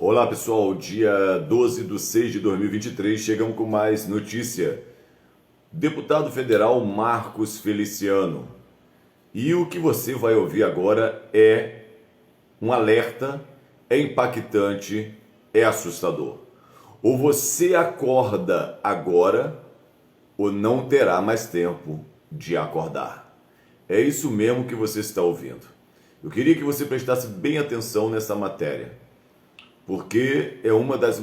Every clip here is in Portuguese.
Olá pessoal, dia 12 de 6 de 2023, chegamos com mais notícia. Deputado federal Marcos Feliciano. E o que você vai ouvir agora é um alerta, é impactante, é assustador. Ou você acorda agora, ou não terá mais tempo de acordar. É isso mesmo que você está ouvindo. Eu queria que você prestasse bem atenção nessa matéria, porque é uma das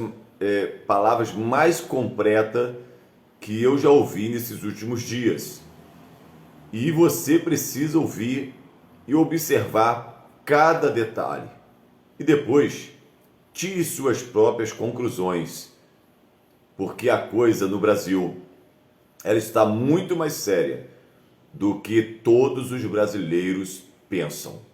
palavras mais completas que eu já ouvi nesses últimos dias. E você precisa ouvir e observar cada detalhe. E depois, tire suas próprias conclusões. Porque a coisa no Brasil, ela está muito mais séria do que todos os brasileiros pensam.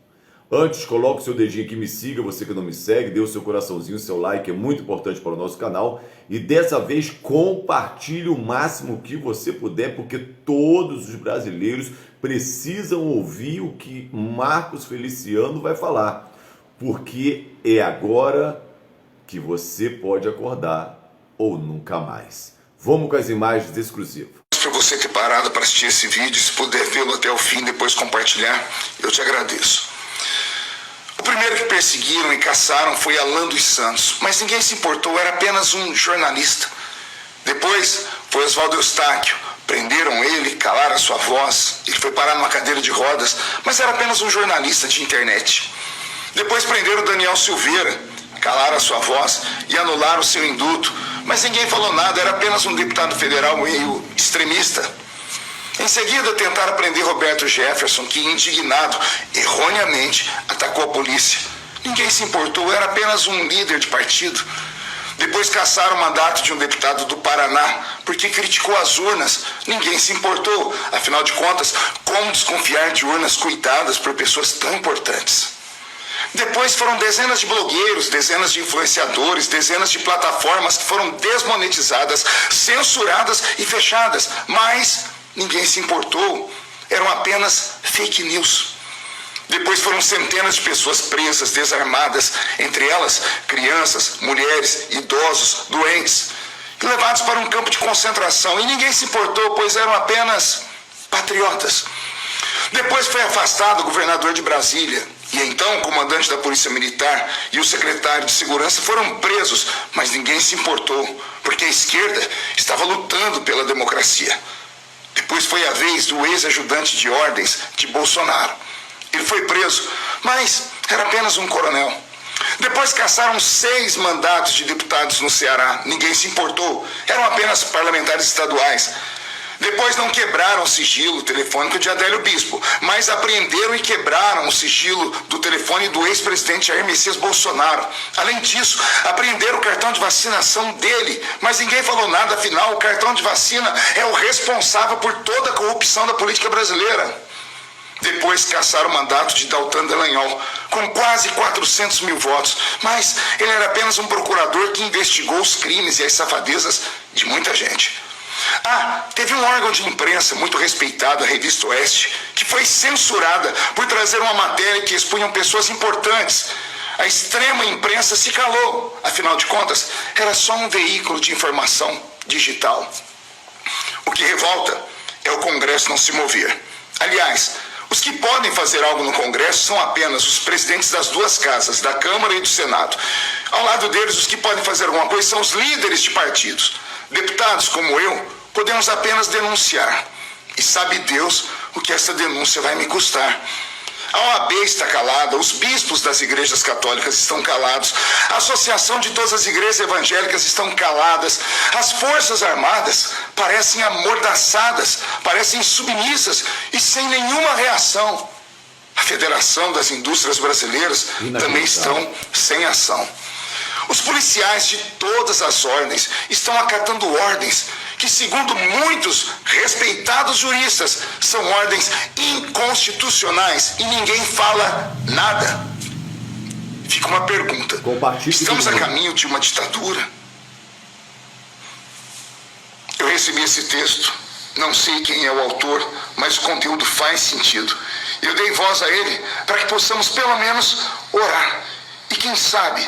Antes, coloque o seu dedinho aqui, me siga, você que não me segue, dê o seu coraçãozinho, o seu like, é muito importante para o nosso canal. E dessa vez, compartilhe o máximo que você puder, porque todos os brasileiros precisam ouvir o que Marcos Feliciano vai falar. Porque é agora que você pode acordar ou nunca mais. Vamos com as imagens exclusivas. Para você ter parado para assistir esse vídeo, se puder vê-lo até o fim, depois compartilhar, eu te agradeço. O primeiro que perseguiram e caçaram foi Alan dos Santos, mas ninguém se importou, era apenas um jornalista. Depois foi Oswaldo Eustáquio, prenderam ele, calaram a sua voz, ele foi parar numa cadeira de rodas, mas era apenas um jornalista de internet. Depois prenderam Daniel Silveira, calaram a sua voz e anularam o seu indulto, mas ninguém falou nada, era apenas um deputado federal meio extremista. Em seguida, tentaram prender Roberto Jefferson, que, indignado, erroneamente, atacou a polícia. Ninguém se importou, era apenas um líder de partido. Depois caçaram o mandato de um deputado do Paraná, porque criticou as urnas. Ninguém se importou, afinal de contas, como desconfiar de urnas cuidadas por pessoas tão importantes? Depois foram dezenas de blogueiros, dezenas de influenciadores, dezenas de plataformas que foram desmonetizadas, censuradas e fechadas, mas ninguém se importou, eram apenas fake news. Depois foram centenas de pessoas presas, desarmadas, entre elas crianças, mulheres, idosos, doentes, e levados para um campo de concentração, e ninguém se importou, pois eram apenas patriotas. Depois foi afastado o governador de Brasília, e então o comandante da Polícia Militar e o secretário de Segurança foram presos, mas ninguém se importou, porque a esquerda estava lutando pela democracia. Depois foi a vez do ex-ajudante de ordens de Bolsonaro. Ele foi preso, mas era apenas um coronel. Depois caçaram 6 mandatos de deputados no Ceará. Ninguém se importou, eram apenas parlamentares estaduais. Depois não quebraram o sigilo telefônico de Adélio Bispo, mas apreenderam e quebraram o sigilo do telefone do ex-presidente Jair Messias Bolsonaro. Além disso, apreenderam o cartão de vacinação dele, mas ninguém falou nada, afinal o cartão de vacina é o responsável por toda a corrupção da política brasileira. Depois caçaram o mandato de Daltan Dallagnol, com quase 400 mil votos, mas ele era apenas um procurador que investigou os crimes e as safadezas de muita gente. Teve um órgão de imprensa muito respeitado, a Revista Oeste, que foi censurada por trazer uma matéria que expunham pessoas importantes. A extrema imprensa se calou, afinal de contas, era só um veículo de informação digital. O que revolta é o Congresso não se mover. Aliás, os que podem fazer algo no Congresso são apenas os presidentes das duas casas, da Câmara e do Senado. Ao lado deles, os que podem fazer alguma coisa são os líderes de partidos. Deputados como eu, podemos apenas denunciar. E sabe Deus o que essa denúncia vai me custar. A OAB está calada, os bispos das igrejas católicas estão calados, a associação de todas as igrejas evangélicas estão caladas, as forças armadas parecem amordaçadas, parecem submissas e sem nenhuma reação. A Federação das Indústrias Brasileiras também estão sem ação. Os policiais de todas as ordens estão acatando ordens que, segundo muitos respeitados juristas, são ordens inconstitucionais e ninguém fala nada. Fica uma pergunta: estamos a caminho de uma ditadura? Eu recebi esse texto, não sei quem é o autor, mas o conteúdo faz sentido. Eu dei voz a ele para que possamos pelo menos orar e, quem sabe,